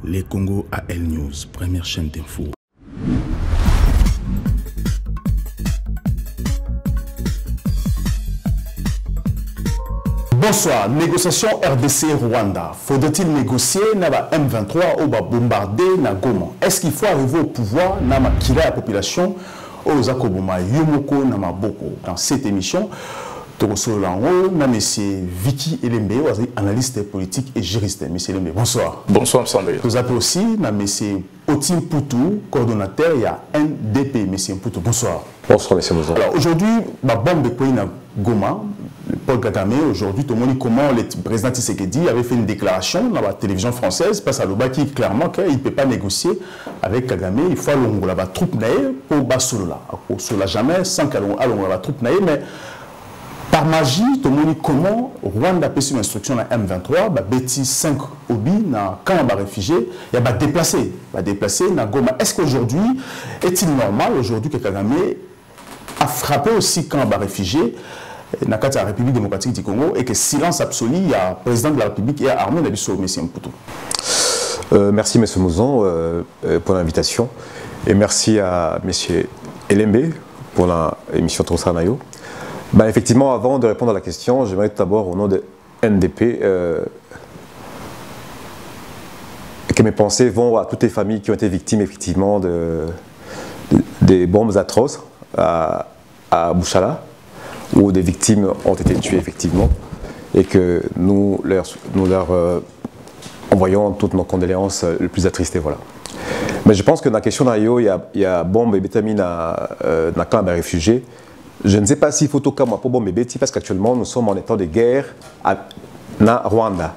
Les Congo AL News, première chaîne d'info. Bonsoir. Négociation RDC-Rwanda. Faudrait-il négocier na M23 ou bombarder na Goma? Est-ce qu'il faut arriver au pouvoir na makila la population aux Akoboma Yomoko na Maboko? Dans cette émission, na monsieur Vicky Elembe, analyste politique et juriste. Monsieur Elembe, bonsoir. Bonsoir, Sandrine. Vous appelez aussi na monsieur Otim Poutou, coordonnateur, il y a NDP. Monsieur Poutou, bonsoir. Bonsoir, monsieur Mouzon. Alors aujourd'hui, la bombe de na Goma, Paul Kagame, aujourd'hui, tout le monde comment le président Tshisekedi avait fait une déclaration dans la télévision française, parce à l'Obaki clairement qu'il ne peut pas négocier avec Kagame, il faut aller la troupe pour Basolola. Sur la jamais, sans qu'elle la troupe mais par magie, tout le monde comment Rwanda a fait une instruction à M23, Betty 5 Obi, quand on va réfugié, il va déplacer dans Goma. Est-ce qu'aujourd'hui, est-il normal aujourd'hui que Kagame a frappé aussi quand on va réfugié dans la République démocratique du Congo et que silence absolu, il y a le président de la République et Armée Nabiso, M. Mpoutou. Merci M. Mouzon pour l'invitation et merci à M. Elembe pour l'émission Trossanayo. Effectivement, avant de répondre à la question, j'aimerais tout d'abord au nom de NDP que mes pensées vont à toutes les familles qui ont été victimes effectivement des bombes atroces à Bouchala, où des victimes ont été tuées effectivement, et que nous leur envoyons toutes nos condoléances les plus attristées. Voilà. Mais je pense que dans la question d'Ayo, il y a bombe et bétamine dans le camp des réfugiés. Je ne sais pas s'il faut tout comme pour bombe et béti, parce qu'actuellement nous sommes en état de guerre dans Rwanda.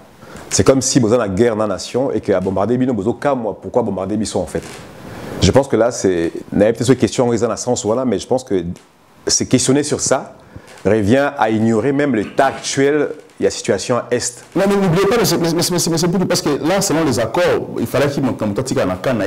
C'est comme si nous avons la guerre dans la nation et qu'à bombarder Bino, pourquoi bombarder Bissau en fait? Je pense que là, c'est peut-être une question dans le sens voilà, mais je pense que c'est questionner sur ça revient à ignorer même l'état actuel de la situation à Est. Non, mais n'oubliez pas, mais parce que là, selon les accords, il fallait qu'il ne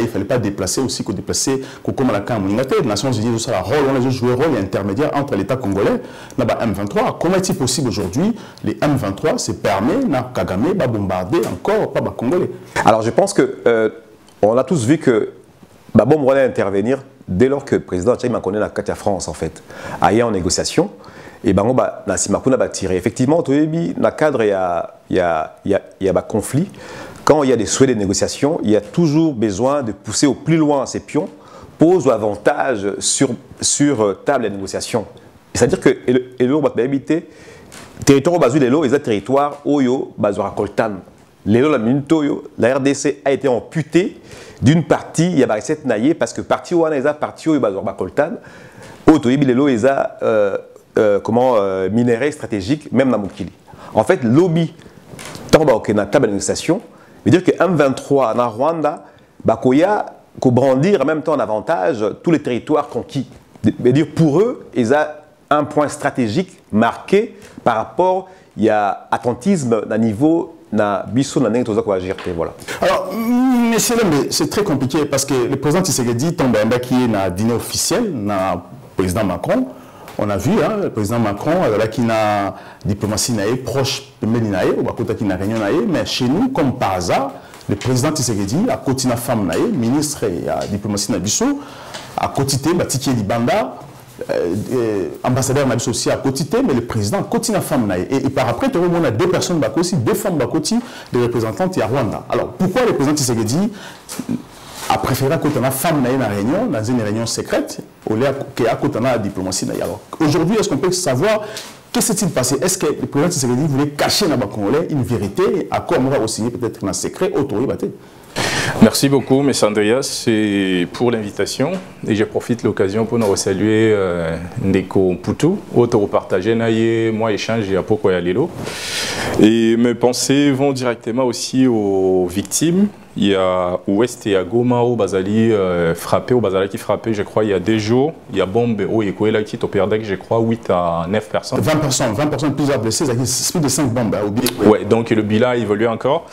fallait pas déplacer aussi, que déplacer comme la CAN. Les Nations Unies ont joué un rôle intermédiaire entre l'État congolais et M23. Comment est-il possible aujourd'hui, les M23 se permet na Kagame de bombarder encore pas les Congolais? Alors je pense que on a tous vu que bon va intervenir dès lors que le président Tchaïma connaît la Katia France en fait, ailleurs en négociation. Et dans tiré. Effectivement, dans le cadre, il y a conflit. Quand il y a des souhaits de négociation, il y a toujours besoin de pousser au plus loin ces pions, pose avantage sur table de négociation. C'est-à-dire que le territoire basé les lots, les territoires Oyo, Bazora Koltan. La RDC a été amputée d'une partie, il y a cette naïe parce que partie Ouanaïsa, partie Oyo, Bazora Koltan, Otoyebi les lots, minéraux stratégiques, même dans Mokili. En fait, lobby, tant que dans la table de négociation, veut dire que M23 en Rwanda, Bakoya, qu'on brandir en même temps en avantage tous les territoires conquis. Veut dire pour eux, ils ont un point stratégique marqué par rapport, il y a attentisme d'un niveau. Voilà. Alors, monsieur Lembe, c'est très compliqué parce que le président Tshisekedi tombe qui est dans dîner officiel, dans le président Macron. On a vu, le président Macron, qui a diplomatie proche de Mélinae, mais chez nous, comme par hasard, le président Tshisekedi a continué à femme ministre et la diplomatie Nabiso, a continué à Tiki Libanda, ambassadeur Nabiso aussi a continué, mais le président continue à femme et par après, on a deux personnes, aussi deux femmes, des représentantes à Rwanda. Alors, pourquoi le président Tshisekedi a préféré qu'on ait une femme dans une réunion secrète, au lieu qu'on ait la diplomatie. Alors, aujourd'hui, est-ce qu'on peut savoir qu'est-ce qui s'est passé? Est-ce que le président Tshisekedi voulait cacher dans le Congolais une vérité, à quoi on va signer peut-être un secret autorisé? Merci beaucoup, M. Andreas, pour l'invitation. Et je profite de l'occasion pour nous saluer Ndeko Poutou, autre partager moi échange à Poko et Lilo. Et mes pensées vont directement aussi aux victimes. Il y a Ouest et à Goma au Bazali frappé, au Bazali qui frappé, je crois, il y a des jours. Il y a bombe au Ekoela qui opérait, je crois, 8 à 9 personnes. 20 personnes plusieurs blessés, c'est plus de 5 bombes. Oui, donc le bilan évolue encore.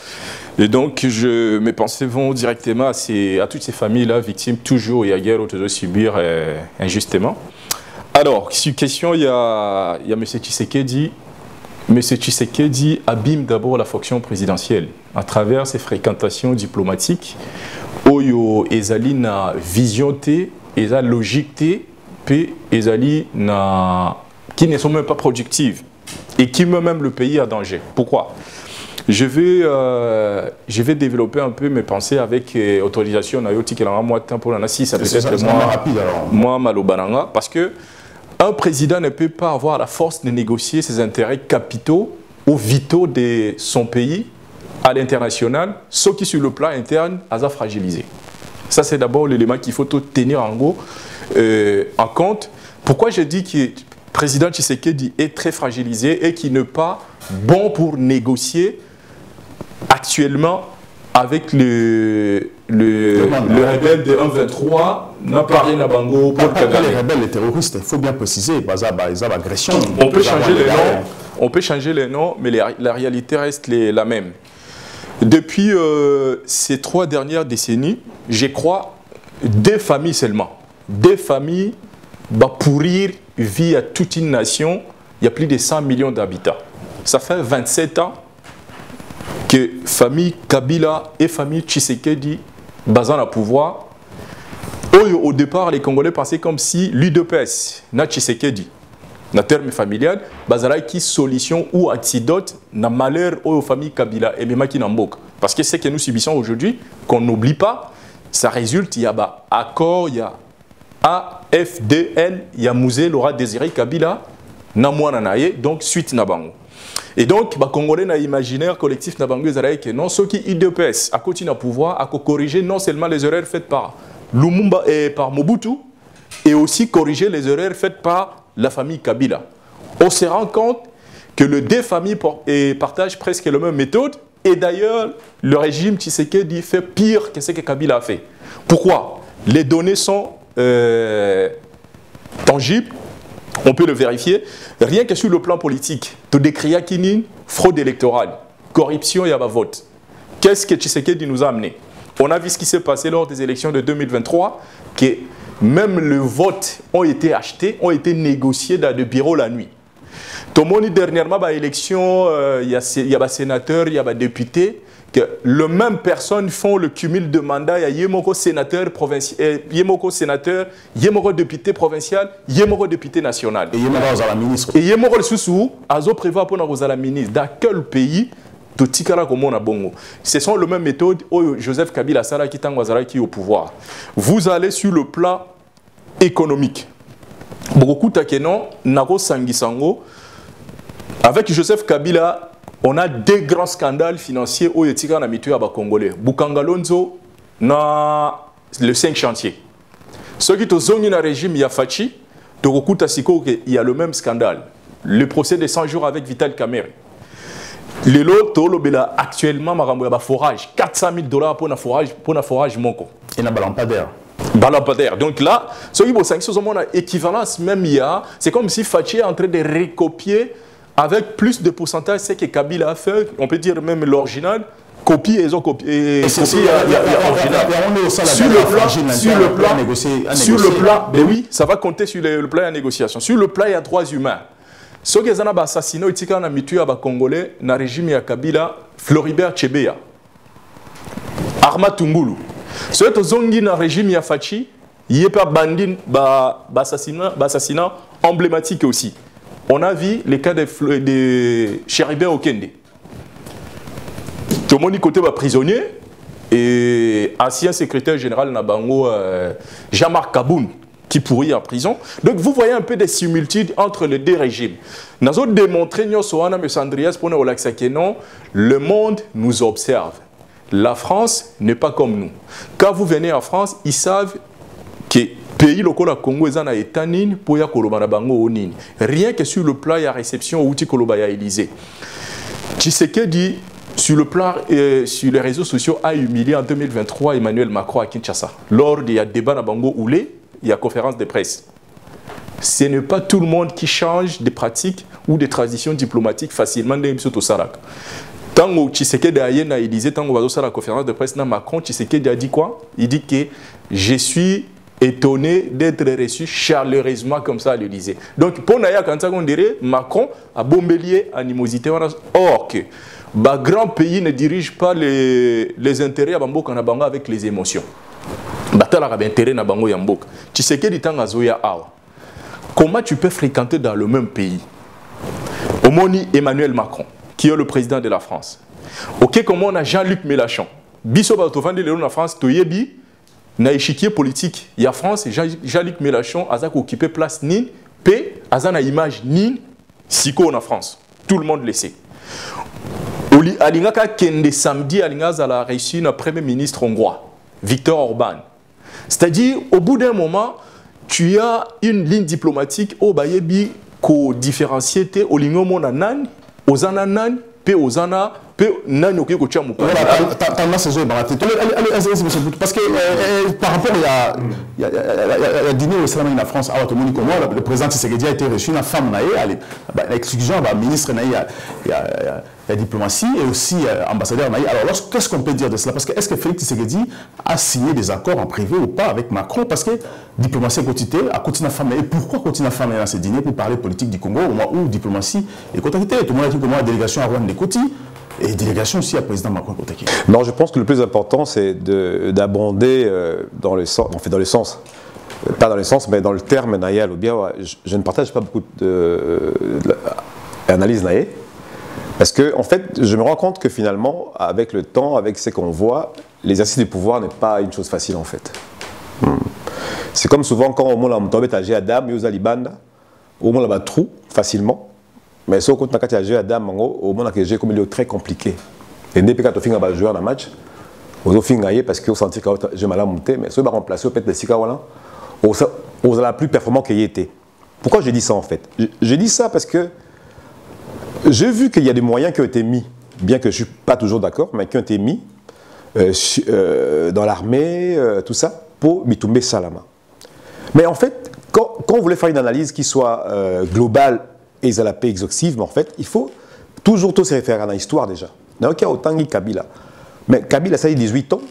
Et donc, mes pensées vont directement à toutes ces familles-là, victimes toujours et à guerre de subir injustement. Alors, sur question, il y a M. Tshisekedi M. Tshisekedi abîme d'abord la fonction présidentielle à travers ses fréquentations diplomatiques. Oyo ezali na vision té, eza logique té, pe ezali na qui ne sont même pas productives et qui met même le pays à danger. Pourquoi? Je vais développer un peu mes pensées avec autorisation Nayoti qui a moi temps pour la ça peut être moi Malobananga parce que un président ne peut pas avoir la force de négocier ses intérêts capitaux ou vitaux de son pays à l'international, ce qui sur le plan interne a fragilisé. Ça c'est d'abord l'élément qu'il faut tenir en compte. Pourquoi je dis que le président Tshisekedi est très fragilisé et qu'il n'est pas bon pour négocier actuellement avec le rebelle de 1-23 n'a pas rien à Bango pour Kagame. Les rebelles, les terroristes, il faut bien préciser, ils ont l'agression. On peut changer les noms, on peut changer les noms, mais la réalité reste la même. Depuis ces 3 dernières décennies, je crois, 2 familles seulement. 2 familles pourrir vie à toute une nation. Il y a plus de 100 millions d'habitants. Ça fait 27 ans que famille Kabila et famille Tshisekedi basant le pouvoir. Au départ, les Congolais pensaient comme si l'UDPS, na Tshisekedi, na terme familial, basala qui solution ou antidote na malheur aux familles Kabila et même qui n'embok. Parce que ce que nous subissons aujourd'hui, qu'on n'oublie pas, ça résulte, il y a accord, il y a AFDL, il y a Mouzé, Laura Désiré Kabila, na mouana naye, donc suite na bango. Et donc, les Congolais na imaginaire collectif na bango ezalaye que non, ceux qui IDPS à continuer à pouvoir, à corriger non seulement les erreurs faites par Lumumba et par Mobutu, et aussi corriger les erreurs faites par la famille Kabila. On se rend compte que les 2 familles partagent presque la même méthode, et d'ailleurs, le régime Tshisekedi fait pire que ce que Kabila a fait. Pourquoi? Les données sont tangibles. On peut le vérifier. Rien que sur le plan politique, tu décris Kinin, fraude électorale, corruption et vote. Qu'est-ce que Tshisekedi nous a amené? On a vu ce qui s'est passé lors des élections de 2023, que même le vote ont été achetés, ont été négociés dans des bureaux la nuit. Tout le monde dernièrement, dans l'élection, il y a des sénateurs, il y a des députés, que les mêmes personnes font le cumul de mandats. Il y a Yemoko sénateur provincial, Yemoko sénateur, Yemoko député provincial, Yemoko député national. Et Yemoko à la ministre. Et Yemoko le sous Azo prévoit pour nous à la ministre. Dans quel pays tout tikara comme on a bongo? Ce sont les mêmes méthodes où Joseph Kabila Sara qui est au pouvoir. Vous allez sur le plan économique. Beaucoup takenon nako sangisango. Avec Joseph Kabila, on a 2 grands scandales financiers au Yetika na mitu ya ba Congolais. Bukangalonzo na le 5 chantiers. Ceux qui sont dans le régime Yafachi, Togokuta Siko, il y a le même scandale. Le procès de 100 jours avec Vital Kamerhe. Le lot Tolobela actuellement marambo ya forage, 400 000 $ pour un forage moko. Et na balampadaire. Balampadaire. Donc là, ceux qui ont sanctions ont équivalence même c'est comme si Fachi est en train de recopier avec plus de pourcentage ce que Kabila a fait, on peut dire même l'original, copie et ils ont copié. Sur le plan, mais oui, ça va compter sur le plan de négociation. Sur le plan, il y a droits humains. Ceux qui ont assassiné, ils ont mis à Congolais, dans le régime de Kabila, Floribert Chebeya, Arma Tungulu. Ceux qui ont mis dans le régime de Fachi, il y a pas bandit, assassinat emblématique aussi. On a vu les cas de Cheribert Okende. Tout le monde côté prisonnier et ancien secrétaire général Nabango Jean-Marc Kaboun qui pourrit en prison. Donc vous voyez un peu des similitudes entre les 2 régimes. Nous avons démontré pour nous que non, le monde nous observe. La France n'est pas comme nous. Quand vous venez en France, ils savent que pays local à Congo est en état pour ya kolobana bango nini. Rien que sur le plan de réception ou ti koloba ya Élysée. Tshisekedi sur le plan sur les réseaux sociaux a humilié en 2023 Emmanuel Macron à Kinshasa. Lors il y a débat na bango oulé, il y a conférence de presse. Ce n'est pas tout le monde qui change de pratiques ou de traditions diplomatiques facilement dans l'imsoto sarak. Tant que Tshisekedi a Élysée, tant que va la conférence de presse na Macron, Tshisekedi a dit quoi? Il dit que je suis étonné d'être reçu chaleureusement comme ça à l'Élysée. Donc, pour Naya, quand on dirait, Macron a bombelier animosité. Or que bah, grand pays ne dirige pas les intérêts à Bambo Kanabanga avec les émotions. Batala a intérêt à Bango Yambok. Tu sais que du temps à Zoya Awa. Comment tu peux fréquenter dans le même pays Omoni Emmanuel Macron, qui est le président de la France. Ok, comment on a Jean-Luc Mélenchon. Biso Bautofandi Léon en France, Toyebi, na échiquier politique. Il y a France, Jean-Luc Mélenchon, a occupé place Nin, P, a image Nin, Siko en France. Tout le monde le sait. Alingaka Kende samedi, Alingaza a réussi un premier ministre hongrois, Viktor Orban. C'est-à-dire, au bout d'un moment, tu as une ligne diplomatique au Bayebi ko différenciété au lingomo nan, aux ananan, pe aux ana, pe nan ok ko chamu. Voilà, t'as saison est baraté. Parce que par rapport il y a dîner au Salam en France, à Tomoni Komo, le président Tshisekedi a été reçu une femme naïe, l'exclusion ministre naïe, il y a diplomatie et aussi ambassadeur naïe. Alors qu'est-ce qu'on peut dire de cela? Parce que est-ce que Félix Tshisekedi a signé des accords en privé ou pas avec Macron? Parce que diplomatie quotidienne, à continuer femme naïe. Pourquoi continuer femme naïe dans ce dîner pour parler politique du Congo ou diplomatie et quotidien? Tout le monde a dit que moi la délégation à Rwanda Koti. Et délégation aussi à président Macron. Non, je pense que le plus important, c'est d'abonder dans le sens, pas dans le sens, mais dans le terme Naïa ou bien, je ne partage pas beaucoup d'analyse Naïa, parce que en fait, je me rends compte que finalement, avec le temps, avec ce qu'on voit, l'exercice du pouvoir n'est pas une chose facile en fait. C'est comme souvent quand on a agi à Adam, Yosa Libanda, au moins là-bas trou facilement. Mais si on compte à jouer à Dame, au moment où j'ai comme il est très compliqué. Et dès que tu as joué dans un match, on a fait parce qu'on sentit que j'ai mal à monter, mais si on va remplacer peut-être les Sikawana, on a plus performant qu'il y était. Pourquoi je dis ça en fait? Je dis ça parce que j'ai vu qu'il y a des moyens qui ont été mis, bien que je ne suis pas toujours d'accord, mais qui ont été mis dans l'armée, tout ça, pour Bitumbe Salama. Mais en fait, quand on voulait faire une analyse qui soit globale, et ils ont la paix exhaustive, mais en fait, il faut toujours se référer à l'histoire déjà. Il y a autant que Kabila. Mais Kabila, ça a eu 18 ans.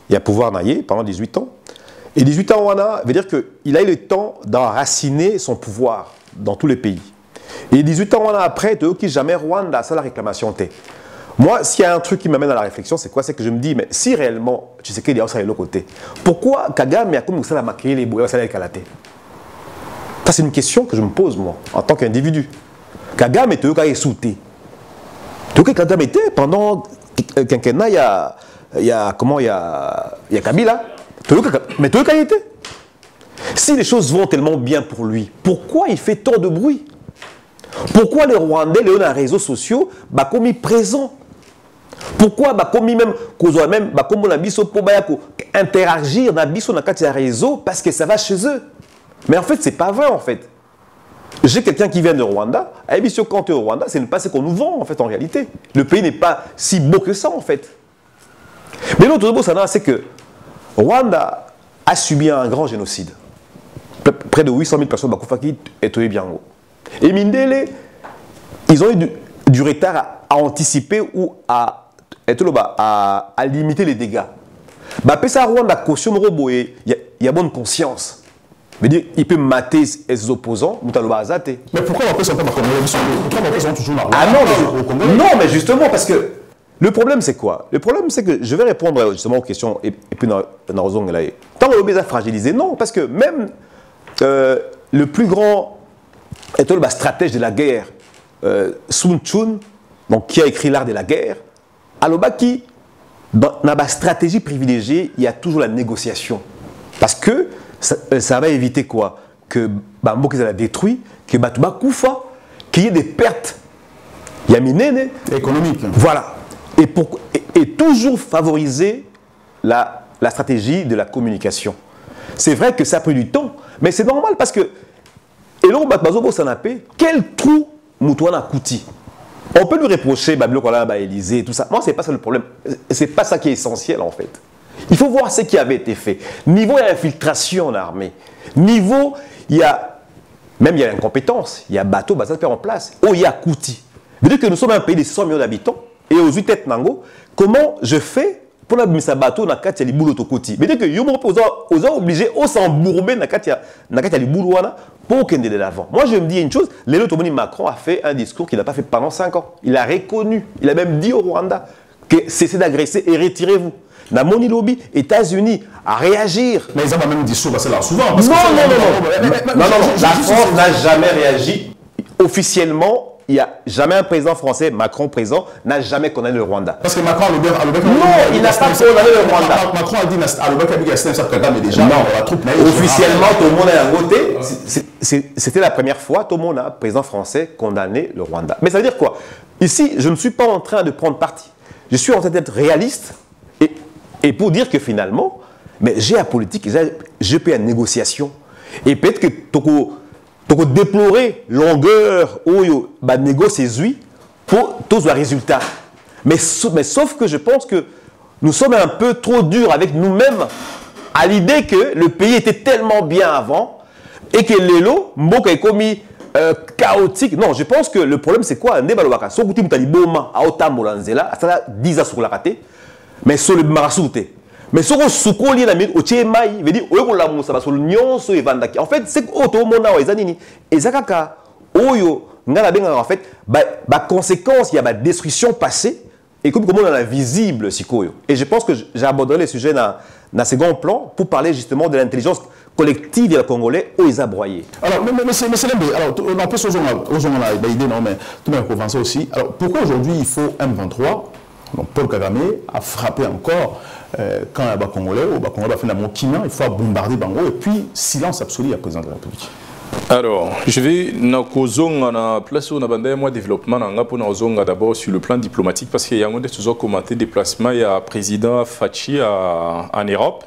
Il a pouvoir naïe pendant 18 ans. Et 18 ans, veut dire qu'il a eu le temps d'enraciner son pouvoir dans tous les pays. Et 18 ans après, qui jamais Rwanda, ça la réclamation. Moi, s'il y a un truc qui m'amène à la réflexion, c'est quoi? C'est que je me dis, mais si réellement, tu sais qu'il y a ça de l'autre côté, pourquoi Kagame a comme ça la maquillé les bouillons, ça la kalaté? Ça, c'est une question que je me pose, moi, en tant qu'individu. Kagame était sauté. Donc, Kagame était, pendant quinquennat, il y a Kabila. Mais tout le cas, il était. Si les choses vont tellement bien pour lui, pourquoi il fait tant de bruit? Pourquoi les Rwandais, les réseaux sociaux, comme ils présents? Pourquoi comme même comme on a biso pour interagir dans biso dans les réseaux parce que ça va chez eux? Mais en fait, c'est pas vrai en fait. J'ai quelqu'un qui vient de Rwanda, et bien sûr, quand tu es au Rwanda, c'est pas ce qu'on nous vend en fait en réalité. Le pays n'est pas si beau que ça en fait. Mais l'autre beau, c'est que Rwanda a subi un grand génocide. Près de 800 000 personnes Bakufaki et Toye Biango. Et Mindele, ils ont eu du retard à anticiper ou à limiter les dégâts. Ça Rwanda caution il y a bonne conscience. Veut dire, il peut mater ses opposants, mais pourquoi on sont pas toujours là? Ah non, mais justement, parce que le problème, c'est quoi? Le problème, c'est que je vais répondre justement aux questions et puis dans là. Tant que l'obé a fragilisé, non, parce que même le plus grand stratège de la guerre, Sun Tzu, donc qui a écrit l'art de la guerre, Alobaki, dans la stratégie privilégiée, il y a toujours la négociation. Parce que ça va éviter quoi? Que Mboka la détruit, que Batouba Koufa, qu'il y ait des pertes économiques. Voilà. Et toujours favoriser la stratégie de la communication. C'est vrai que ça a pris du temps, mais c'est normal parce que et là, quel trou Moutouana Kouti? On peut lui reprocher Élysée, tout ça. Moi, c'est pas ça le problème. C'est pas ça qui est essentiel en fait. Il faut voir ce qui avait été fait. Niveau, il y a infiltration en armée. Niveau, il y a l'incompétence. Il y a bateau, ça se fait en place. Oh, il y a Kouti. Veut dire que nous sommes un pays de 100 millions d'habitants et aux 8 têtes Nango, comment je fais pour la misa bateau na kati ya libulu tokoti. Mais dès que yo mo oza obligé au s'embourber na kati ya libulu wana pour kende de l'avant. Moi je me dis une chose, Lelo Tomoni Macron a fait un discours qu'il n'a pas fait pendant 5 ans. Il a reconnu, il a même dit au Rwanda que cessez d'agresser et retirez-vous. Na moni lobby, États-Unis à réagir. Mais ils ont même discours parce que là souvent. Non. La France n'a jamais réagi officiellement. Il n'y a jamais un président français, Macron présent, n'a jamais condamné le Rwanda. Parce que Macron non, il n'a pas condamné le Rwanda. Macron a dit déjà. Non, officiellement, tout le monde est à côté. C'était la première fois, tout le monde, président français, condamné le Rwanda. Mais ça veut dire quoi? Ici, je ne suis pas en train de prendre parti. Je suis en train d'être réaliste et pour dire que finalement, mais j'ai la politique, je peux une négociation. Et peut-être que donc déplorer longueur ou négocier pour tous les résultats. Mais sauf que je pense que nous sommes un peu trop durs avec nous-mêmes à l'idée que le pays était tellement bien avant et que l'élo, Mboka est commis chaotique. Non, je pense que le problème c'est quoi? Mais sur le marasouté. Mais sur le soukoli na mi ochemai veut dire oyo la musa ba sur nyonso evandaki. En fait, c'est auto mona wa ezanini ezakaka oyo ngala benga en fait ba conséquence il y a ba destruction passée et comme on a visible sikoyo. Et je pense que j'ai abordé le sujet dans second plan pour parler justement de l'intelligence collective des Congolais où ils ont broyé. Alors, monsieur Lembe, alors on a plus aux idée non mais tout le monde commencer aussi. Alors pourquoi aujourd'hui il faut M23? Donc Paul Kagame a frappé encore quand il y a des Congolais, va faire la Mokina, il faut bombarder Bango et puis silence absolu à président de la République. Alors, je vais place où on a développement d'abord sur le plan diplomatique parce qu'il y a un commenté déplacement il y a président Fachi en Europe.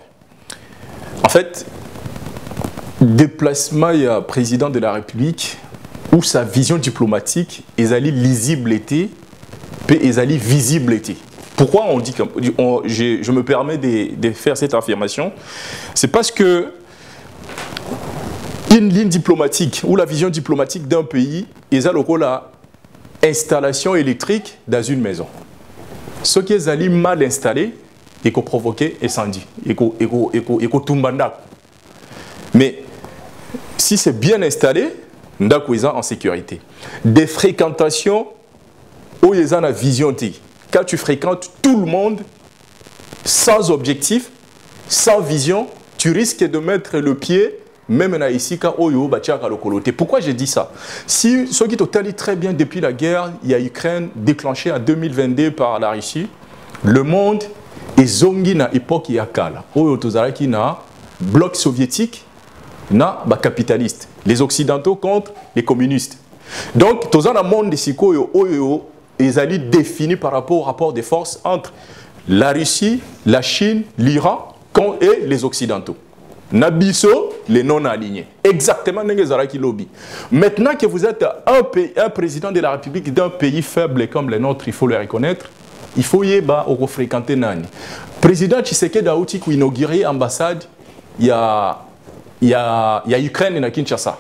En fait, déplacement il y a président de la République où sa vision diplomatique est lisible était et visible était. Pourquoi on dit que je me permets de faire cette affirmation? C'est parce que une ligne diplomatique ou la vision diplomatique d'un pays est le rôle à installation électrique dans une maison. Ce qui est mal installé et qui provoquer incendie et qui tumbanda. Mais si c'est bien installé, on est en sécurité. Des fréquentations où il y a une vision. Quand tu fréquentes tout le monde sans objectif, sans vision, tu risques de mettre le pied, même ici, pourquoi j'ai dit ça? Si ce qui est très bien depuis la guerre, il y a Ukraine déclenchée en 2022 par la Russie, le monde est zongi na époque yakala. Qui na bloc soviétique, na capitaliste. Les occidentaux contre les communistes. Donc, dans un monde de sikoyo ils allaient définir par rapport au rapport de force entre la Russie, la Chine, l'Iran et les Occidentaux. Nabiso, les non-alignés. Exactement, lobby. Maintenant que vous êtes un président de la République d'un pays faible comme le nôtre, il faut le reconnaître, il faut y fréquenter Nani. Président Tshisekedi Daouti qui a inauguré l'ambassade, il y a Ukraine et Kinshasa.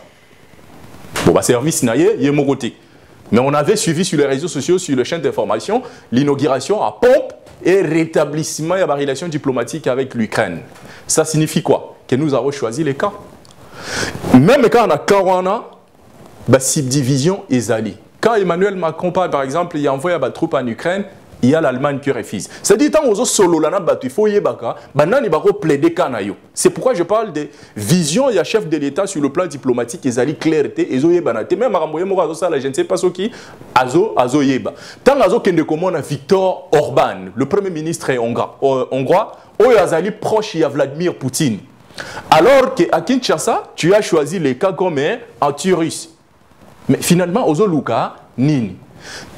Bon, service naïe, il y a Mogoti. Mais on avait suivi sur les réseaux sociaux, sur les chaînes d'information, l'inauguration à pompe et rétablissement de la relation diplomatique avec l'Ukraine. Ça signifie quoi? Que nous avons choisi les cas. Même quand on a Kawana, subdivision est allée. Quand Emmanuel Macron, par exemple, il a envoyé des troupes en Ukraine, il y a l'Allemagne qui refuse. C'est-à-dire que quand on solo il faut y plaider kanayo. C'est pourquoi je parle de vision. Il y a chef de l'État sur le plan diplomatique, ils allaient clarté, ils ont yébanate. Même je ne sais pas ce qui azo yeba. Tant azo kende comme Viktor Orban, le premier ministre hongrois, ils proche de Vladimir Poutine. Alors qu'à Kinshasa, tu as choisi les cas comme anti-russe. Mais finalement, Ozo Luka, Nini.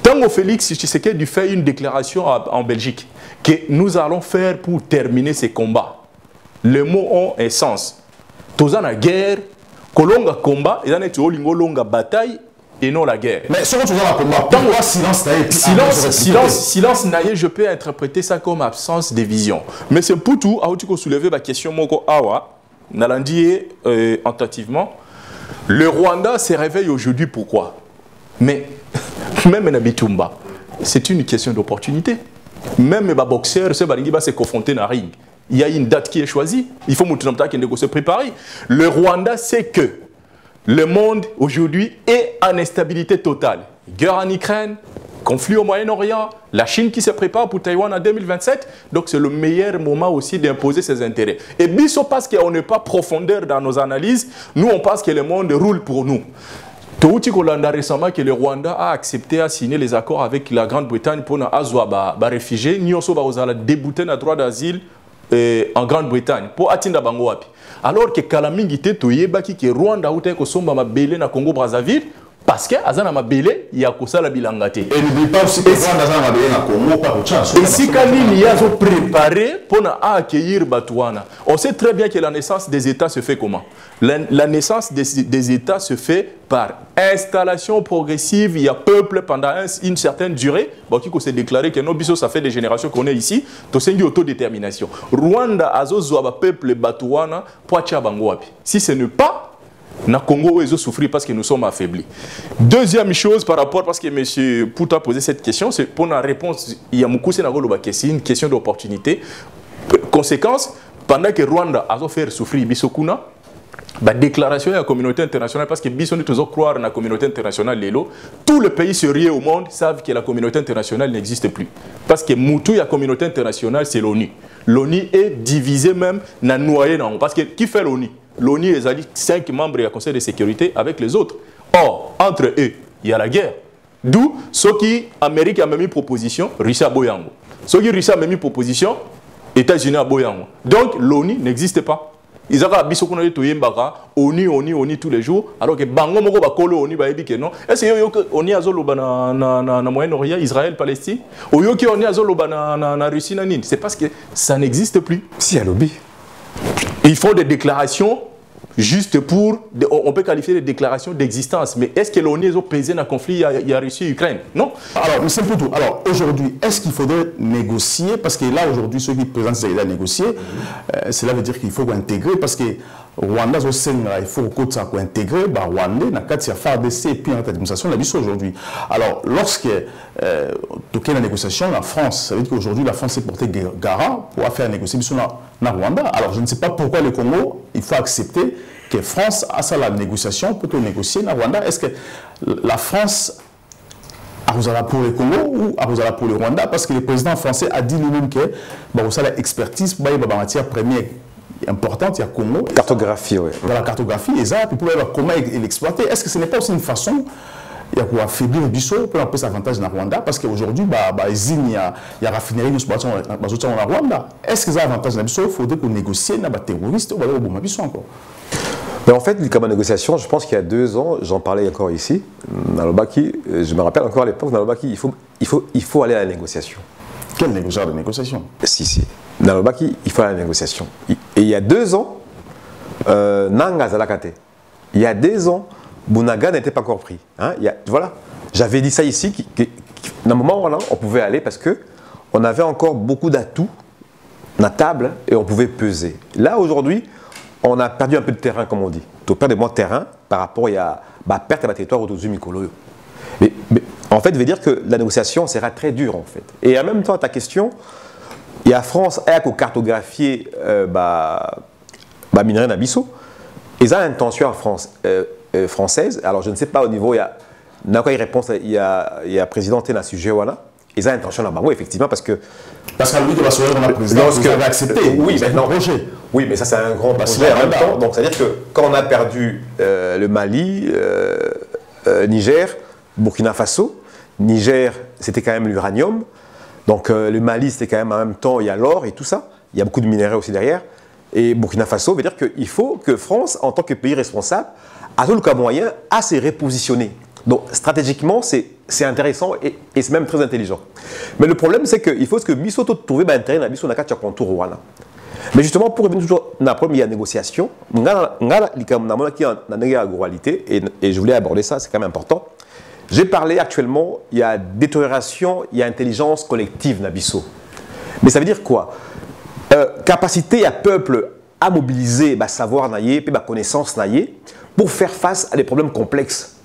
Tant que Félix Tshisekedi fait une déclaration en Belgique que nous allons faire pour terminer ces combats, les mots ont un sens. Tous en la guerre, kolonga combat, et en longa bataille et non la guerre. Mais si on la combat, pourquoi silence naïe? Silence naïe, je peux interpréter ça comme absence de vision. Mais c'est pour tout, à tu soulever la question moko awa, nalandi attentivement. Le Rwanda se réveille aujourd'hui pourquoi? Mais même Nabitumba, c'est une question d'opportunité. Même les boxeurs, ceux qui vont se confronter dans le ring. Il y a une date qui est choisie. Il faut se préparer. Le Rwanda sait que le monde aujourd'hui est en instabilité totale. Guerre en Ukraine, conflit au Moyen-Orient, la Chine qui se prépare pour Taïwan en 2027. Donc c'est le meilleur moment aussi d'imposer ses intérêts. Et biso parce qu'on n'est pas profondeur dans nos analyses, nous on pense que le monde roule pour nous. Touti Kolanda récemment que le Rwanda a accepté à signer les accords avec la Grande-Bretagne pour azwa ba réfugiés, ni oso ba ozala débouter na droit d'asile en Grande-Bretagne pour atinda bango wapi. Alors que Kalamingi te toyebaki que Rwanda ute ko somba mabele na Congo Brazzaville parce que azana mabele ya kosala bilanga te. Et n'oublie pas aussi que Rwanda azana mabele na Congo pas pour chance. Et si Kanini yazo préparé pour accueillir Batouana. On sait très bien que la naissance des États se fait comment? La naissance des États se fait par installation progressive. Il y a peuple pendant une certaine durée. Bon, qui s'est déclaré que nos bisous, ça fait des générations qu'on est ici. C'est une autodétermination. Rwanda azo zoaba peuple Batouana pour Tchabangouapi. Si ce n'est pas, na Congo, ils ont souffert parce que nous sommes affaiblis. Deuxième chose par rapport, parce que M. Pouta a posé cette question, c'est pour la réponse, il y a une question d'opportunité. Conséquence, pendant que Rwanda a fait souffrir Bisokuna, la déclaration de la communauté internationale, parce que Bisson est toujours croire dans la communauté internationale, tous les pays sérieux au monde savent que la communauté internationale n'existe plus. Parce que Moutou, la communauté internationale, c'est l'ONU. L'ONU est divisée même, dans noyé dans. Parce que qui fait l'ONU? L'ONU est 5 membres du Conseil de sécurité avec les autres. Or, entre eux, il y a la guerre. D'où, ceux qui, Amérique a même mis proposition, Russie à Boyango. Ceux qui, Russie a même mis proposition, États-Unis à Boyango. Donc, l'ONU n'existe pas. Ils ont ONU tous les jours, alors que Bango Moko Bakolo ONU Baebi non. Est-ce que ONU a zolo na Moyen-Orient, Israël, Palestine? Ou yoki ONU a zolo na Russie na Nine? C'est parce que ça n'existe plus. Si, à lobby. Il faut des déclarations juste pour, on peut qualifier de déclarations d'existence. Mais est-ce que l'ONU a pesé dans le conflit, il y a Russie et Ukraine? Non. Alors, M. Poutou, alors aujourd'hui, est-ce qu'il faudrait négocier? Parce que là, aujourd'hui, ceux qui présentent ces idées à négocier, cela veut dire qu'il faut intégrer, parce que Rwanda, il faut intégrer Rwanda dans le cadre de la FARDC et puis dans l'administration de la aujourd'hui. Alors, lorsque tu as la négociation, la France, ça veut dire qu'aujourd'hui, la France s'est portée garant pour faire négocier dans Rwanda. Alors, je ne sais pas pourquoi le Congo, il faut accepter que la France a ça la négociation pour négocier dans Rwanda. Est-ce que la France a pour le Congo ou a pour le Rwanda? Parce que le président français a dit lui-même que ça a l'expertise pour la matière première importante, il y a Congo. Cartographie, oui. Dans la cartographie, et ça, puis pour voir comment l'exploiter. Est-ce que ce n'est pas aussi une façon il y a quoi affaiblir le biseau pour un peu avantage dans Rwanda? Parce qu'aujourd'hui, il y a raffinerie en Rwanda. Est-ce que ça a avantage dans le biseau? Il faudrait qu'on négocie avec les terroristes ou avec les encore. Mais en fait, comme négociation, je pense qu'il y a 2 ans, j'en parlais encore ici, Nalobaki, je me rappelle encore à l'époque, Nalobaki, il faut aller à la négociation. Quel négociateur de négociation? Si. Nalobaki, il faut aller à la négociation. Et il y a 2 ans, Nanga Zalakate, il y a 2 ans, Bounaga n'était pas encore pris. Hein? Voilà, j'avais dit ça ici, d'un moment où on pouvait aller parce qu'on avait encore beaucoup d'atouts à la table et on pouvait peser. Là, aujourd'hui, on a perdu un peu de terrain, comme on dit. On perd de terrain par rapport à la perte de territoire autour du Mikolo. Mais en fait, ça veut dire que la négociation sera très dure, en fait. Et en même temps, ta question, il y a la France qui a cartographié minerai Nabiso. Ils ont l'intention en France. Française. Alors, je ne sais pas au niveau, il y a président dans le sujet, voilà. Ils ont l'intention là-bas, oui, effectivement, parce que. Parce qu'à lui, de la président, vous avez accepté. Oui, maintenant, oui, mais ça, c'est un grand projet en même temps. Donc, c'est-à-dire que quand on a perdu le Mali, Niger, Burkina Faso, Niger, c'était quand même l'uranium. Donc, le Mali, c'était quand même en même temps, il y a l'or et tout ça. Il y a beaucoup de minéraux aussi derrière. Et Burkina Faso veut dire qu'il faut que France, en tant que pays responsable, a tout le cas moyen à se repositionner. Donc stratégiquement, c'est intéressant et c'est même très intelligent. Mais le problème, c'est qu'il faut que Bisoto trouve un intérêt dans Biso na katia contour wana. Mais justement, pour revenir toujours dans la première négociation, et je voulais aborder ça, c'est quand même important. J'ai parlé actuellement, il y a détérioration, il y a intelligence collective dans Biso. Mais ça veut dire quoi? Capacité à peuple à mobiliser savoir naïe, puis connaissance naïe, pour faire face à des problèmes complexes.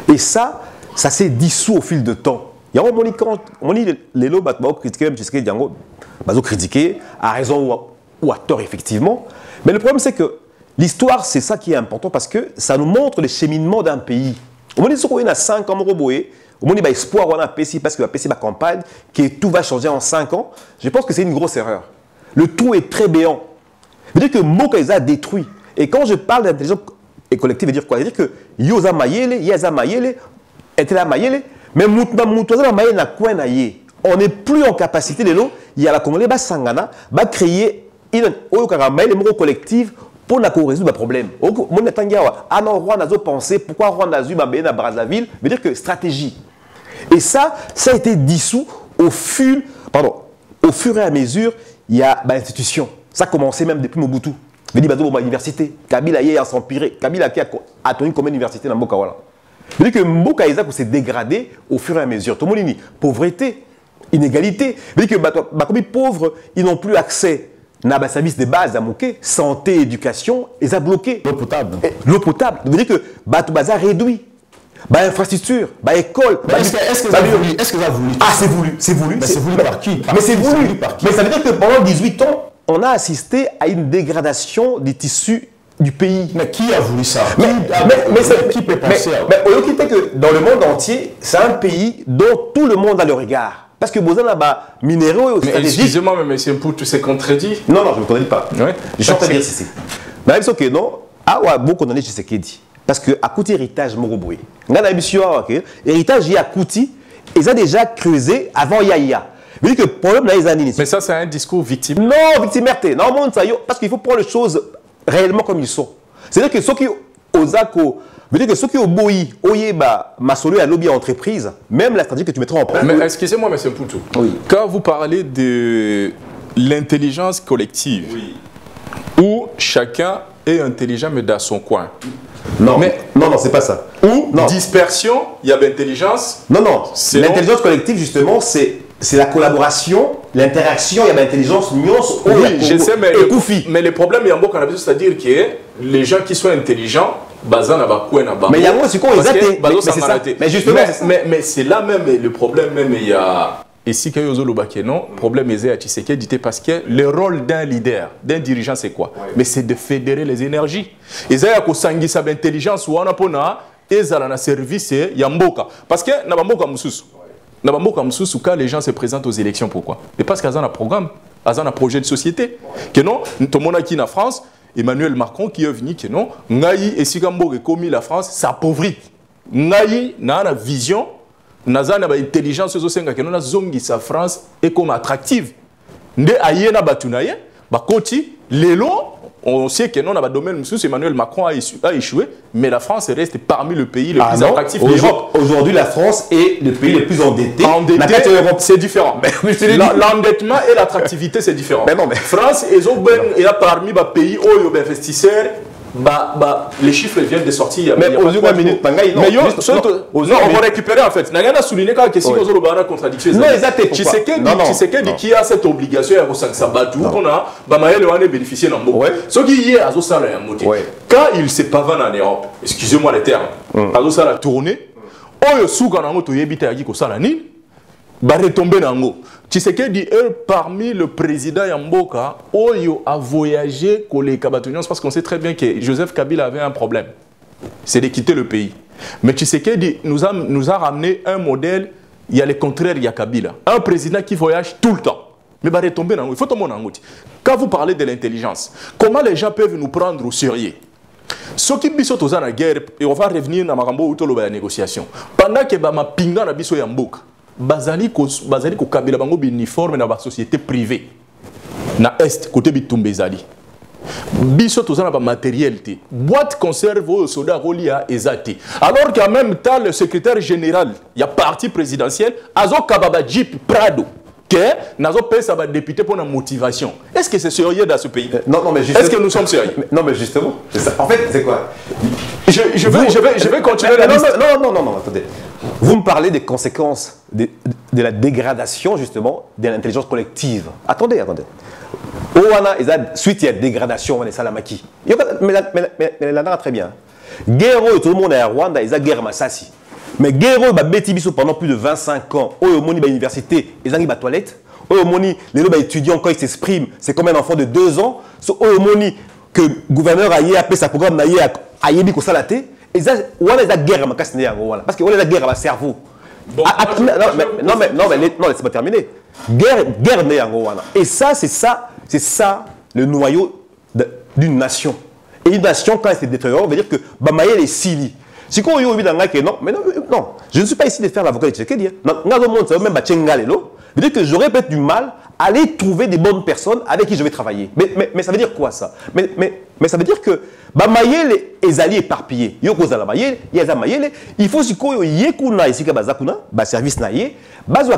Et ça s'est dissous au fil de temps. Il y a un moment quand on dit les lots, bah critiquer même Tshisekedi, Diango, bah critiquer à raison ou à tort effectivement. Mais le problème c'est que l'histoire c'est ça qui est important parce que ça nous montre le cheminement d'un pays. On dit qu'on a 5 ans roboé, on dit bah espoir on a PC parce que la PC ma campagne que tout va changer en 5 ans. Je pense que c'est une grosse erreur. Le tout est très béant. Ça veut dire que Mboka les a détruits. Et quand je parle d'intelligence collective, ça veut dire quoi? Ça veut dire que Yoza Mayele, Yaza Mayele, Etela Mayele. Mais on n'est plus en capacité de l'eau. Il y a la communauté Sangana va créer une collective pour résoudre le problème. Ah non, Rwanda a pensé pourquoi Rwanda a eu à Brazzaville veut dire que stratégie. Et ça a été dissous au fur et à mesure. Il y a l'institution. Ça a commencé même depuis Mobutu. Il dit l'université. Kabila a s'empiré. Kabila a tenu comme université dans Mboka. C'est-à-dire que Mboka s'est dégradé au fur et à mesure. Tout le monde dit pauvreté, inégalité. C'est-à-dire que les pauvres, ils n'ont plus accès à des services de base, à santé, éducation, ils ont bloqué. L'eau potable. L'eau potable. Ça veut dire que Baza réduit. Infrastructure, école. Est-ce que ça a voulu? Ah, c'est voulu. C'est voulu. Mais c'est voulu par qui? Mais c'est voulu. Mais ça veut dire que pendant 18 ans, on a assisté à une dégradation des tissus du pays. Mais qui a voulu ça? Qui peut penser à... Mais au que dans le monde entier, c'est un pays dont tout le monde a le regard. Parce que Bozan a minéraux stratégiques. Excusez-moi, mais c'est pour tout c'est contredit. Non, je ne me contredis pas. Ouais. Je suis en train de dire ceci. Mais même que non, beaucoup condamné Tshisekedi. Parce que à côté héritage Moroboué. Héritage il y a Kouti, ils ont déjà creusé avant Yaya. Mais que problème là, mais ça c'est un discours victime. Non, victimerté. Non, parce qu'il faut prendre les choses réellement comme ils sont. C'est-à-dire que ceux qui osako, veut dire que ceux qui ont boui, oyeba, masolo à lobby entreprise, même la stratégie que tu mettras en place. Mais excusez-moi, mais c'est pour tout. Oui. Quand vous parlez de l'intelligence collective, oui, où chacun est intelligent mais dans son coin. Non, c'est pas ça. Ou dispersion, il y a l'intelligence. Non, l'intelligence collective justement, c'est la collaboration, l'interaction, il y a l'intelligence, nuance, oui, je sais, mais le problème, il y a un mot qu'on a besoin, c'est-à-dire que les gens qui sont intelligents, mais il y a moi, c'est quoi, mais justement, mais c'est là même le problème, même il y a ici que Yozo Lobakeno, problème est à Tshisekedi parce que le rôle d'un leader, d'un dirigeant, c'est quoi? Mais c'est de fédérer les énergies. Et ça, il y a intelligence ou on a pona et ça a service yamboka parce que nabamboka mususu. Quand les gens se présentent aux élections, pourquoi? Et parce qu'ils ont un programme, ils ont un projet de société. Que non, tout le monde qui est en France, Emmanuel Macron qui est venu, que non, Ngaï et Sigambo et commis la France, ça appauvrit. Ngaï n'a une vision, n'a une intelligence, que non, zongi sa France est comme attractive. Nde aïe na batunaye, bakoti, l'élo. On sait que non, dans le domaine, Emmanuel Macron a échoué, mais la France reste parmi les pays les plus attractifs d'Europe. Aujourd'hui, la France est le pays le plus endetté. C'est différent. L'endettement et l'attractivité, c'est différent. Mais non, mais France est parmi les pays où les investisseurs, les chiffres viennent de sortir. Mais aux une minute, on va récupérer en fait. N'a souligné que si vous avez une contradiction. Non, exactement. Tshisekedi qui a cette obligation à Sabatou, qu'on a bénéficié dans beaucoup. Ce qui est à Zosala, quand il se pavane en Europe, excusez-moi les termes, à Zosala tourné, Oyo Souganango to yebite à Giko Salani, va retomber dans l'eau. Tshisekedi est parmi le président Yamboka, Oyo a voyagé pour les Kabatonians parce qu'on sait très bien que Joseph Kabila avait un problème. C'est de quitter le pays. Mais Tshisekedi nous a ramené un modèle, il y a le contraire, il y a Kabila. Un président qui voyage tout le temps. Mais va retomber dans l'eau. Il faut tomber dans l'eau. Quand vous parlez de l'intelligence, comment les gens peuvent nous prendre au sérieux? Ceux qui sont dans la guerre, et on va revenir dans la négociation. Pendant que ma pinga na biso Yamboka, bazali ko kabila bango uniforme na ba société privée na est côté bitumbe zali biso tozana ba matériel te boîte conserve au soda rolia ezati alors qu'en même temps le secrétaire général il y a parti présidentiel azo kababa jeep Prado que nazo pesa ba député pour la motivation. Est-ce que c'est sérieux dans ce pays? Non mais est-ce que nous sommes sérieux? Non mais justement, ça. En fait, c'est quoi? Je vais continuer la liste. Non, attendez. Vous me parlez des conséquences de la dégradation, justement, de l'intelligence collective. Attendez. Suite, il y a dégradation, on est Salamaki. Mais là, très bien. Guerre, tout le monde est à Rwanda, ils ont guerre Massassi. Mais guerre ba beti biso pendant plus de 25 ans. Oyo moni ba université, ezangi ba toilette. Oyo moni les étudiants quand ils s'expriment, c'est comme un enfant de 2 ans. So oyo moni que gouverneur a appelé sa programme na yé a yebi ko salate. Et ça wala za guerre makasi ne yango wala parce que wala za guerre ba cerveau. Bon, non mais laisse-moi terminer. Guerre ne yango wala. Et ça c'est ça le noyau d'une nation. Et une nation quand elle se détériore veut dire que ba maye les sili. Si on non, mais non, je ne suis pas ici de faire l'avocat de Tshisekedi. Non, même veut dire que j'aurais peut-être du mal à aller trouver des bonnes personnes avec qui je vais travailler. Mais ça veut dire quoi ça? Mais ça veut dire que les alliés éparpillés, il faut que service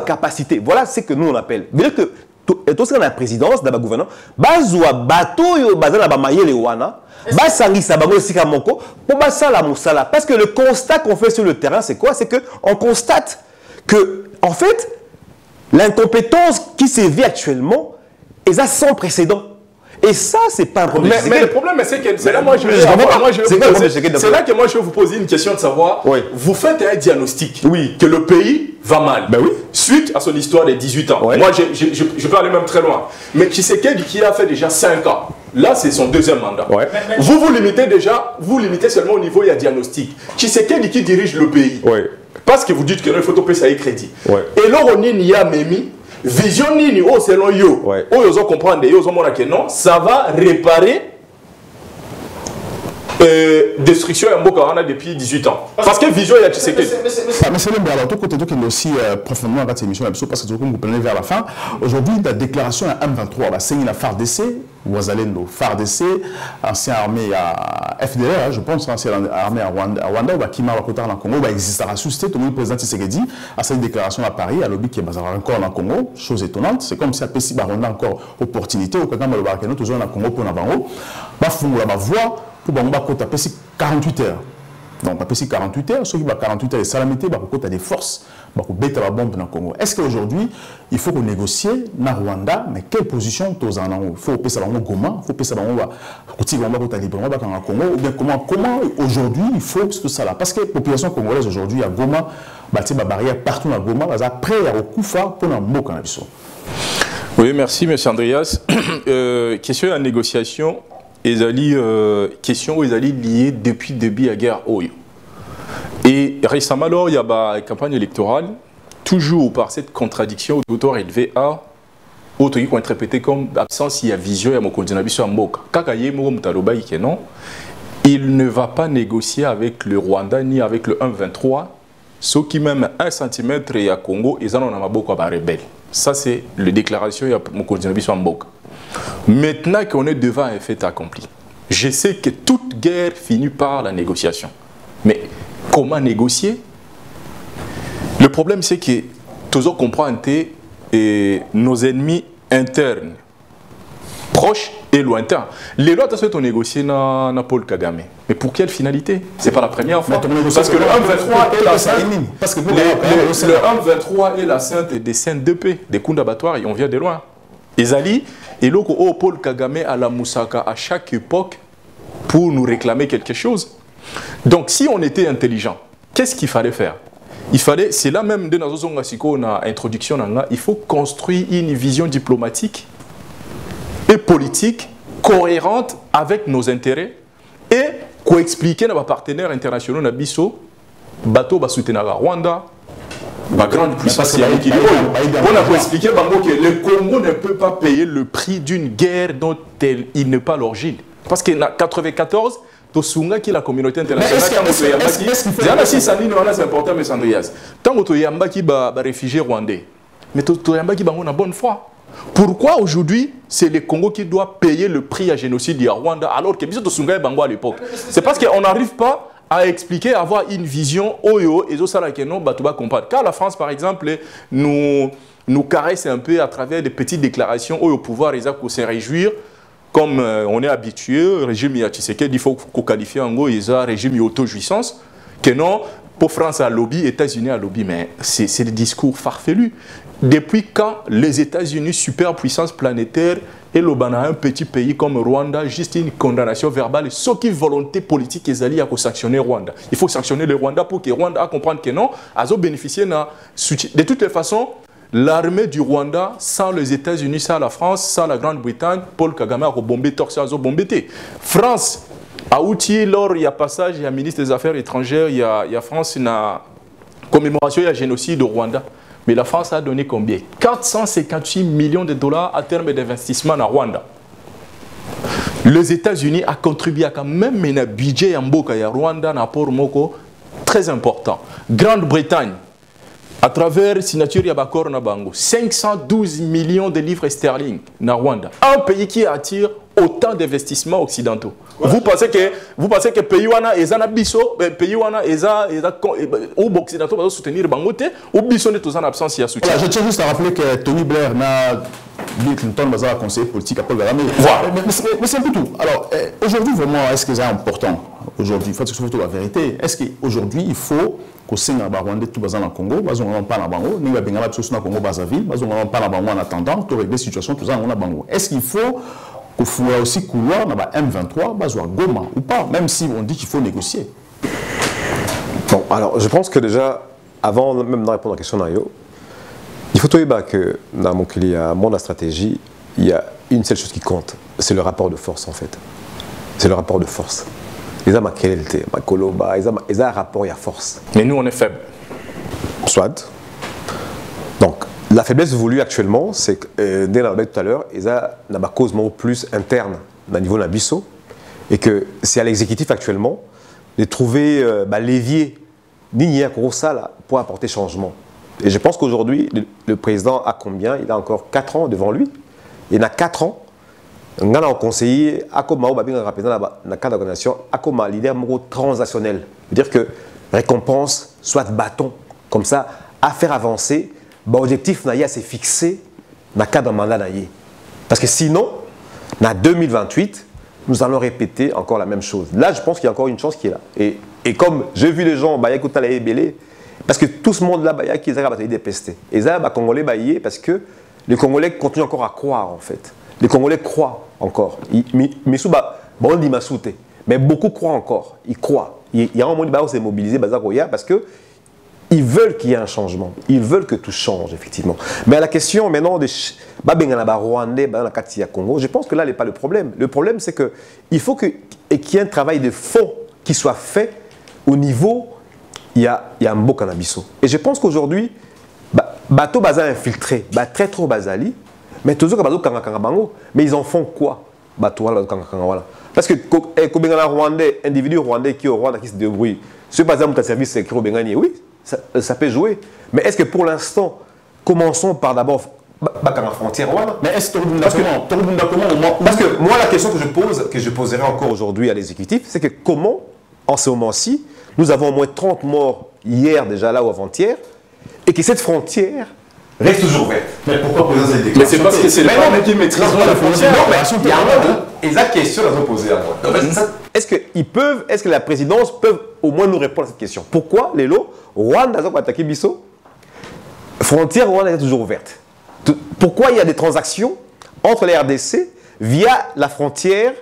capacité. Voilà ce que nous on appelle. Veut dire que tout ce qu'on a la présidence, dans la gouvernance, bateau bazana ba mayele wana. Parce que le constat qu'on fait sur le terrain, c'est quoi? C'est qu'on constate que, en fait, l'incompétence qui sévit actuellement est sans précédent. Et ça, c'est pas un problème. Mais le problème, c'est que c'est là que moi je vais vous poser une question de savoir, oui. Vous faites un diagnostic oui. Que le pays va mal, ben oui. Suite à son histoire des 18 ans. Oui. Moi, je peux aller même très loin. Mais Tshisekedi qui a fait déjà 5 ans, là, c'est son deuxième mandat. Ouais. Vous limitez seulement au niveau, il y a diagnostic. Tshisekedi qui dirige le pays. Ouais. Parce que vous dites que non, il faut payer ça et crédit. Ouais. Et là, on y a Mimi. Vision nini oh selon yo ouais. Oh yo comprendre yo mona que non ça va réparer destruction à Mboka on a depuis 18 ans parce que vision il y a Tshisekedi mais c'est le alors tout côté qui est aussi profondément dans cette émission parce que vous prenez vers la fin aujourd'hui la déclaration à M23 va signer la FARDC Ouazalendo FARDC ancien armée à FDR je pense ancien armée à Rwanda ou à Kima Wakota en Congo va exister à susciter tout le président Tshisekedi à cette déclaration à Paris à l'objet qui est encore en Congo chose étonnante c'est comme si à Pessi Baronda encore opportunité au Kagame le Barakeno toujours en Congo pour Nabango va fouler la voix pour Bangba Kota Pessi 48 heures. Donc, pas Pessi 48 heures, ceux qui ont 48 heures de salamité, Kota des forces, bêter la bombe dans le Congo. Est-ce qu'aujourd'hui, il faut qu'on négocie dans Rwanda, mais quelle position tous en haut? Il faut que ça soit Goma, il faut que ça soit librement dans le Congo, ou bien comment aujourd'hui il faut tout ça là? Parce que la population congolaise aujourd'hui, à Goma, bâti ma barrière partout dans Goma, ils sont prêts à Okufa pour un mot quand Oui, merci, M. Andreas. Question de la négociation. Question où ils allaient liées depuis le début de la guerre Oyo. Et récemment, alors, il y a une campagne électorale, toujours par cette contradiction autour élevé à autres qui ont interprété comme absence, il y a vision, il y a mon continent sur Mboka. Il ne va pas négocier avec le Rwanda ni avec le 1-23, ceux qui même 1 cm et à Congo, ils en ont un beaucoup à rebelle. Ça, c'est la déclaration, il y a mon continent sur Mboka. Maintenant qu'on est devant un fait accompli, je sais que toute guerre finit par la négociation. Mais comment négocier? Le problème, c'est que toujours comprendre nos ennemis internes, proches et lointains. Les lois ont négocié dans Paul Kagame. Mais pour quelle finalité? Ce n'est pas la première fois. Parce que le 1-23 est la sainte. Le 1-23 est la sainte des saintes de paix, des coups d'abattoir, et on vient de loin. Ezali, et là, Paul Kagame à la Moussaka à chaque époque pour nous réclamer quelque chose. Donc, si on était intelligent, qu'est-ce qu'il fallait faire? Il fallait, c'est là même de notre introduction, il faut construire une vision diplomatique et politique cohérente avec nos intérêts et co-expliquer à nos partenaires internationaux, à Bisso, bateau va soutenir la Rwanda. Ma grande puissance équilibrée. On a expliqué que le Congo ne peut pas payer le prix d'une guerre dont il n'est pas l'origine. Parce qu'en 1994, Tosunga qui est la communauté internationale, c'est important, mais Andreas. Tant que Yamba qui est réfugié rwandais, mais Yamba qui est en bonne foi. Pourquoi aujourd'hui c'est le Congo qui doit payer le prix à génocide du Rwanda alors que Tosunga est Bango à l'époque? C'est parce qu'on n'arrive pas à expliquer, à avoir une vision Oyo et comprendre. Car la France, par exemple, nous caresse un peu à travers des petites déclarations Oyo pouvoir se réjouir, comme on est habitué, le régime Tshisekedi, il faut qu'on qualifie en gros, il y a un régime auto-jouissance, que non, pour France à lobby, États-Unis à lobby, mais c'est des discours farfelus. Depuis quand les États-Unis, superpuissance planétaire, et l'Obana, un petit pays comme Rwanda, juste une condamnation verbale, ce qui volonté politique est alliée à sanctionner Rwanda. Il faut sanctionner le Rwanda pour que Rwanda comprenne que non, ils ont bénéficié de toutes les façons. L'armée du Rwanda, sans les États-Unis, sans la France, sans la Grande-Bretagne, Paul Kagame a rebombé, torse, a bombé. France a outillé lors il y a passage, il y a ministre des Affaires étrangères, il y a France, il y a commémoration, il y a génocide au Rwanda. Mais la France a donné combien? 458 millions de dollars à terme d'investissement en Rwanda. Les États-Unis ont contribué à quand même un budget en Boka et Rwanda, un apport moko très important. Grande-Bretagne, à travers la signature Yabakor Nabango, 512 millions de livres sterling na Rwanda. Un pays qui attire autant d'investissements occidentaux. Ouais. Vous pensez que pays wana ezana biso, pays wana eza ou occidentaux va soutenir bangote ou biso ne tous en absence il y a soutien. Voilà, je tiens juste à rappeler que Tony Blair n'a Bill Clinton va conseiller politique à Paul Kagame. Voilà. Mais c'est un peu tout. Alors aujourd'hui vraiment est-ce que c'est important aujourd'hui, il faut surtout la vérité. Est-ce qu'aujourd'hui il faut qu'au Sénat Rwandais tout basé dans le Congo, basé on pas dans Bango, ni la Bengala tout dans Congo Brazzaville, basé on pas dans Bango en attendant pour régler situation tout ça on a Bango. Est-ce qu'il faut qu'il faut aussi couloir dans M23, basé à Goma ou pas, même si on dit qu'il faut négocier. Bon, alors je pense que déjà avant même de répondre à la question d'Ario, il faut trouver que dans mon monde de stratégie, il y a une seule chose qui compte, c'est le rapport de force en fait. C'est le rapport de force. Ils ont ma qualité, ma coloba, ils ont un rapport, il y a force. Mais nous, on est faible. Soit. Donc, la faiblesse voulue actuellement, c'est que, dès la tout à l'heure, ils ont une cause plus interne au niveau de l'Abisso, et que c'est à l'exécutif actuellement de trouver l'évier, ni gros ça pour apporter changement. Et je pense qu'aujourd'hui, le président a combien? Il a encore 4 ans devant lui. Il a 4 ans. On a un conseiller, comme représentant dans cadre d'organisation, comme un leader transactionnel. C'est-à-dire que récompense, soit bâton, comme ça, à faire avancer, l'objectif c'est fixé dans le cadre d'un mandat. Parce que sinon, en 2028, nous allons répéter encore la même chose. Là, je pense qu'il y a encore une chance qui est là. Et comme j'ai vu les gens, parce que tout ce monde-là, ils ont détesté. Et ça, les Congolais, parce que les Congolais continuent encore à croire, en fait. Les Congolais croient encore. Mais beaucoup croient encore. Ils croient. Il y a un moment où ils s'est mobilisé parce qu'ils veulent qu'il y ait un changement. Ils veulent que tout change, effectivement. Mais à la question maintenant de Rwandais dans la Katia Congo, je pense que là n'est pas le problème. Le problème, c'est qu'il faut qu'il y ait un travail de fond qui soit fait au niveau, il y a un beau cannabiso. Et je pense qu'aujourd'hui, bateau baza infiltré, très trop basali, mais toujours mais ils en font quoi? Parce que quand un Rwandais, individu rwandais qui est au Rwanda qui se débrouille, ce par exemple un service secret au Bengani, oui, ça peut jouer. Mais est-ce que pour l'instant, commençons par d'abord la frontière Rwanda? Mais est-ce que parce que moi la question que je poserai encore aujourd'hui à l'exécutif, c'est que comment, en ce moment-ci, nous avons au moins 30 morts hier déjà là ou avant-hier, et que cette frontière reste toujours ouverte. Mais pourquoi poser cette déclaration? Mais c'est parce que c'est les femmes qui maîtrisent la frontière. Non, mais il y a un et la question à se poser à moi. Est-ce que la présidence peut au moins nous répondre à cette question? Pourquoi les lots Rwanda a attaqué Bisso? Frontière Rwanda est toujours ouverte. Pourquoi il y a des transactions entre les RDC via la frontière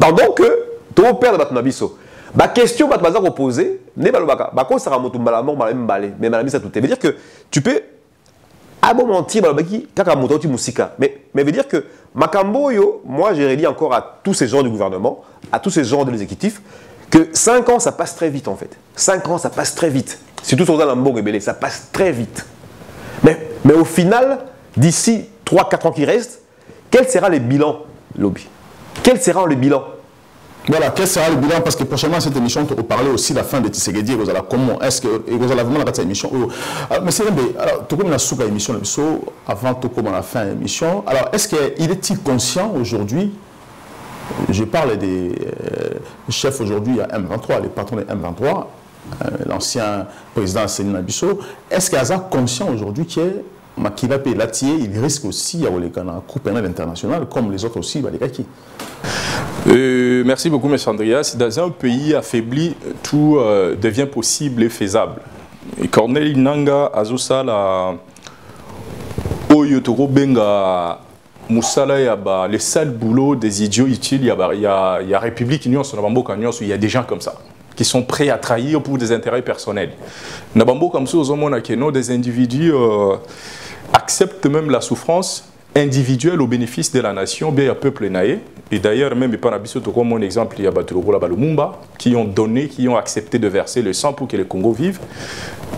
pendant que tu opères dans notre Bisso? La question que tu vas poser, mais veut dire que tu peux mentir, mais veut dire que Makamboyo, moi j'ai dit encore à tous ces gens du gouvernement, à tous ces gens de l'exécutif, que 5 ans ça passe très vite en fait. 5 ans ça passe très vite. Surtout sur la Mbo Rebelle, ça passe très vite. Mais au final, d'ici 3-4 ans qui restent, quel sera le bilan, Lobby? Quel sera le bilan? Voilà, quel sera le bilan? Parce que prochainement, cette émission, on parler aussi de la fin de Tshisekedi. Comment est-ce que vous allez vraiment la cette émission? Mais c'est alors, tout comme la soupe à l'émission, avant tout comme la fin de l'émission, alors est-ce qu'il est-il conscient aujourd'hui? Je parle des chefs aujourd'hui à M23, les patrons de M23, l'ancien président Céline Abisso. Est-ce qu'il est conscient aujourd'hui qu'il va payer l'attier, il risque aussi à la Coupe pénale internationale, comme les autres aussi, les kaki? Merci beaucoup, M. Andreas. Dans un pays affaibli, tout devient possible et faisable. Et Corneille Nangaa Azosala Oyotoro Benga Moussala Yaba, le sale boulot des idiots utiles, il y a République Union, il y a des gens comme ça qui sont prêts à trahir pour des intérêts personnels. Nabambo comme ça, des individus acceptent même la souffrance individuelle au bénéfice de la nation, bien il y a peuple naïe. Et d'ailleurs, même pas comme mon exemple, il y a Lumumba qui ont donné, qui ont accepté de verser le sang pour que le Congo vive.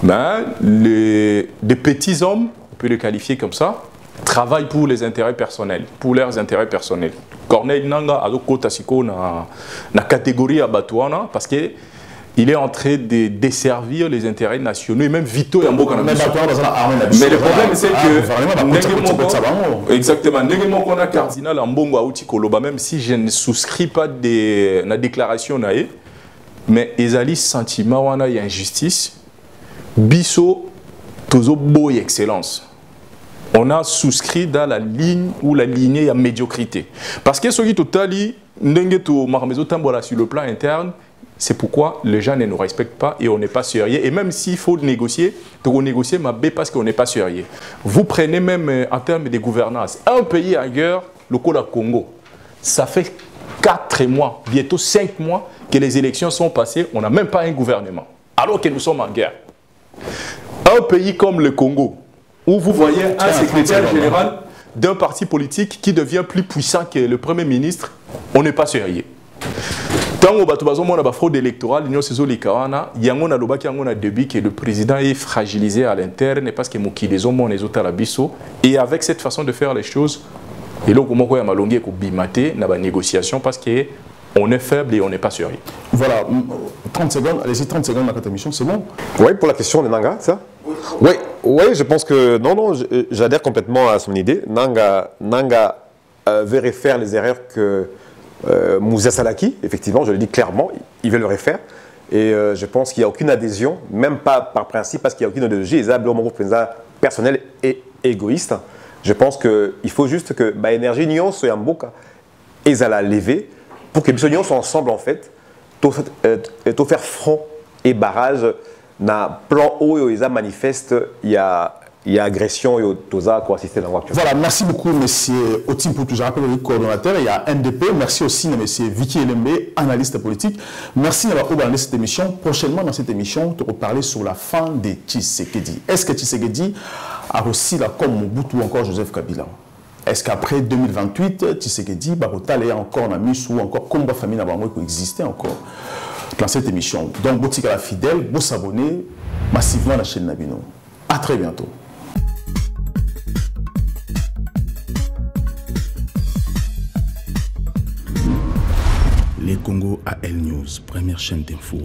Ben, des petits hommes, on peut les qualifier comme ça, travaillent pour les intérêts personnels, pour leurs intérêts personnels. Corneille Nangaa a na catégorie à Batouana parce que il est en train de desservir les intérêts nationaux et même vitaux et Mboka. Mais le problème c'est que exactement, qu'on a cardinal Mbongo Aouti Koloba, même si je ne souscris pas de la déclaration naïe, mais ezali sentiment wana y a injustice, biso tozo boy excellence. On a souscrit dans la ligne ou la lignée à médiocrité. Parce que ce qui totali ndengeto marmezo tambola sur le plan interne. C'est pourquoi les gens ne nous respectent pas et on n'est pas sérieux. Et même s'il faut négocier, on négocie parce qu'on n'est pas sérieux. Vous prenez même en termes de gouvernance, un pays ailleurs, le Congo, ça fait 4 mois, bientôt 5 mois que les élections sont passées, on n'a même pas un gouvernement, alors que nous sommes en guerre. Un pays comme le Congo, où vous voyez un secrétaire général d'un parti politique qui devient plus puissant que le Premier ministre, on n'est pas sérieux. Tant que la fraude électorale, il y a que le président est fragilisé à l'interne parce que et avec cette façon de faire les choses, et là, il y a une négociation parce qu'on est faible et on n'est pas sérieux. Voilà, 30 secondes, allez-y, 30 secondes dans cette émission, c'est bon? Oui, pour la question de Nangaa, ça? Oui, je pense que, non, j'adhère complètement à son idée. Nangaa veut refaire les erreurs que Moussa Salaki, effectivement, je le dis clairement, il veut le refaire. Et je pense qu'il n'y a aucune adhésion, même pas par principe, parce qu'il n'y a aucune idéologie. Les ablots personnel et égoïste. Je pense qu'il faut juste que l'énergie union soit un beau cas et ça la lever pour que les unions soient ensemble, en fait, pour faire front et barrage dans le plan haut, ils manifestent, il y a agression et toza pour assister dans l'actualité. Voilà, merci beaucoup, monsieur Otim Poutou, je rappelle le coordonnateur, il y a NDP, merci aussi à monsieur Vicky Elembe, analyste politique. Merci d'avoir regardé cette émission. Prochainement, dans cette émission, on va parler sur la fin de Tshisekedi. Est-ce que Tshisekedi a reçu la comme Mobutu ou encore Joseph Kabila? Est-ce qu'après 2028, Tshisekedi va aller encore dans Miss ou encore comme la famille n'a pas existé encore dans cette émission? Donc, Botika la fidèle, vous s'abonner massivement à la chaîne Nabino. À très bientôt. Les Congo AL News, première chaîne d'info.